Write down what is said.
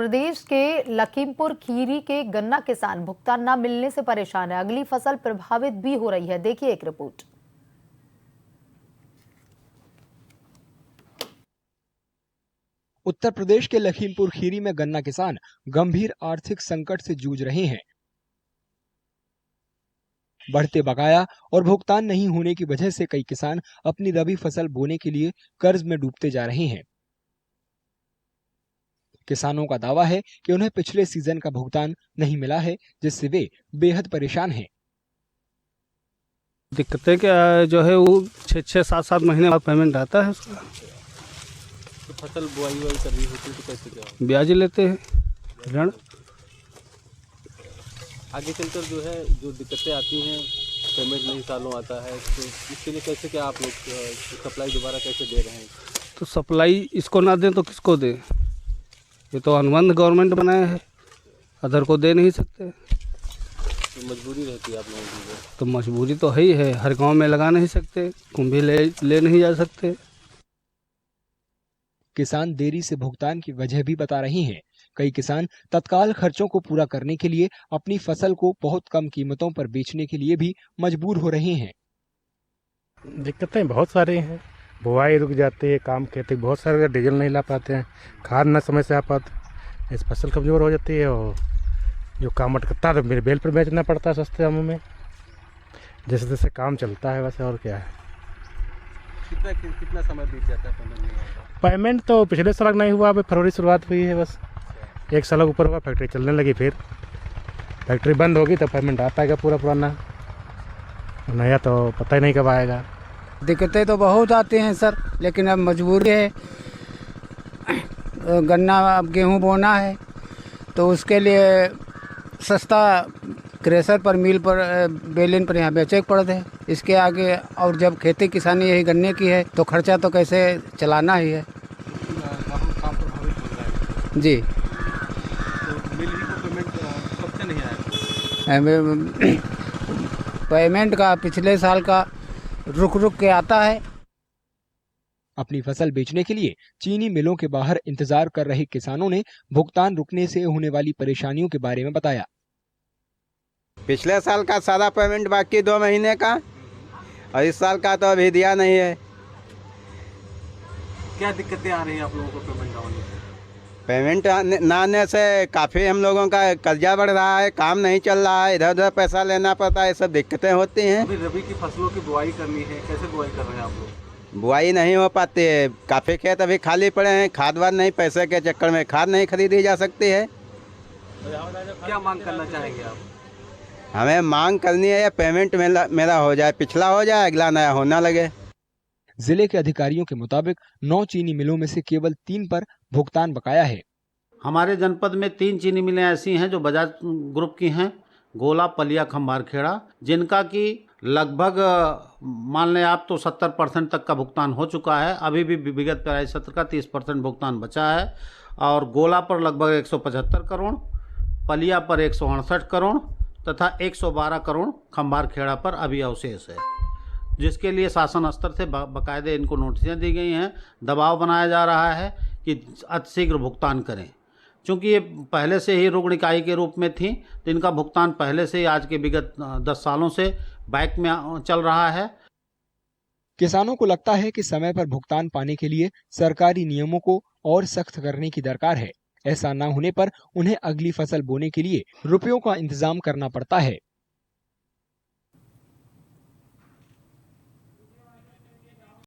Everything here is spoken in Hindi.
प्रदेश के लखीमपुर खीरी के गन्ना किसान भुगतान न मिलने से परेशान है। अगली फसल प्रभावित भी हो रही है। देखिए एक रिपोर्ट। उत्तर प्रदेश के लखीमपुर खीरी में गन्ना किसान गंभीर आर्थिक संकट से जूझ रहे हैं। बढ़ते बकाया और भुगतान नहीं होने की वजह से कई किसान अपनी रबी फसल बोने के लिए कर्ज में डूबते जा रहे हैं। किसानों का दावा है कि उन्हें पिछले सीजन का भुगतान नहीं मिला है, जिससे वे बेहद परेशान हैं। दिक्कतें क्या जो है वो 6-7 महीने बाद पेमेंट आता है उसका। तो फसल बुआई करनी होती है तो कैसे क्या ब्याज लेते हैं ऋण। आगे चलकर जो है जो दिक्कतें आती हैं, पेमेंट नहीं सालों आता है, तो इसके लिए कैसे क्या आप लोग सप्लाई दोबारा कैसे दे रहे हैं? तो सप्लाई इसको ना दें तो किसको दें? ये तो अनुबंध गवर्नमेंट बनाया है, अदर को दे नहीं सकते। तो मजबूरी रहती है आप लोगों की? तो मजबूरी तो है ही है, हर गांव में लगा नहीं सकते, कुंभी ले नहीं जा सकते। किसान देरी से भुगतान की वजह भी बता रहे हैं। कई किसान तत्काल खर्चों को पूरा करने के लिए अपनी फसल को बहुत कम कीमतों पर बेचने के लिए भी मजबूर हो रहे हैं। दिक्कतें बहुत सारी हैं। बुआई रुक जाती है, काम खेती बहुत सारे डीजल नहीं ला पाते हैं, खाद न समय से आ पाते, इस फसल कमज़ोर हो जाती है। और जो काम अटकता है तो मेरे बेल पर बेचना पड़ता है सस्ते दामों में। जैसे जैसे काम चलता है वैसे, और क्या है। कितना समय बीत जाता है पेमेंट नहीं होता? पेमेंट तो पिछले साल नहीं हुआ, अभी फरवरी शुरुआत हुई है, बस एक साल ऊपर हुआ। फैक्ट्री चलने लगी, फिर फैक्ट्री बंद होगी तो पेमेंट आ पाएगा पूरा पुराना, नया तो पता ही नहीं कब आएगा। दिक्कतें तो बहुत आती हैं सर, लेकिन अब मजबूरी है। गन्ना अब गेहूं बोना है तो उसके लिए सस्ता क्रेशर पर, मिल पर, बेलन पर यहाँ बेचे पड़ते हैं। इसके आगे और जब खेती किसानी यही गन्ने की है तो खर्चा तो कैसे चलाना ही है। काम प्रभावित हो रहा है जी। तो मिल ही को पेमेंट कब से नहीं आया? पेमेंट का पिछले साल का रुक के आता है। अपनी फसल बेचने के लिए चीनी मिलों के बाहर इंतजार कर रहे किसानों ने भुगतान रुकने से होने वाली परेशानियों के बारे में बताया। पिछले साल का सारा पेमेंट बाकी 2 महीने का, और इस साल का तो अभी दिया नहीं है। क्या दिक्कतें आ रही हैं आप लोगों को पेमेंट ना होने से? पेमेंट न आने से काफ़ी हम लोगों का कर्जा बढ़ रहा है, काम नहीं चल रहा है, इधर उधर पैसा लेना पड़ता है, ये सब दिक्कतें होती हैं। अभी रबी की फसलों की बुआई करनी है, कैसे बुआई कर रहे हैं आप लोग? बुआई नहीं हो पाती है, काफ़ी खेत अभी खाली पड़े हैं, खाद वाद नहीं, पैसे के चक्कर में खाद नहीं खरीदी जा सकती है। क्या मांग करना चाहेंगे आप? हमें मांग करनी है पेमेंट मेरा हो जाए, पिछला हो जाए, अगला नया होना लगे। जिले के अधिकारियों के मुताबिक 9 चीनी मिलों में से केवल 3 पर भुगतान बकाया है। हमारे जनपद में 3 चीनी मिलें ऐसी हैं जो बजाज ग्रुप की हैं, गोला, पलिया, खम्बारखेड़ा, जिनका कि लगभग मान लें आप तो 70% तक का भुगतान हो चुका है। अभी भी विगत पेराई सत्र का 30% भुगतान बचा है। और गोला पर लगभग 175 करोड़, पलिया पर 168 करोड़ तथा 112 करोड़ खम्बारखेड़ा पर अभी अवशेष है, जिसके लिए शासन स्तर से बाकायदे इनको नोटिसें दी गई हैं। दबाव बनाया जा रहा है कि अतिशीघ्र भुगतान करें। चूँकि ये पहले से ही रुग्ण इकाई के रूप में थी, तो इनका भुगतान पहले से ही आज के विगत 10 सालों से बैक में चल रहा है। किसानों को लगता है कि समय पर भुगतान पाने के लिए सरकारी नियमों को और सख्त करने की दरकार है। ऐसा न होने पर उन्हें अगली फसल बोने के लिए रुपयों का इंतजाम करना पड़ता है।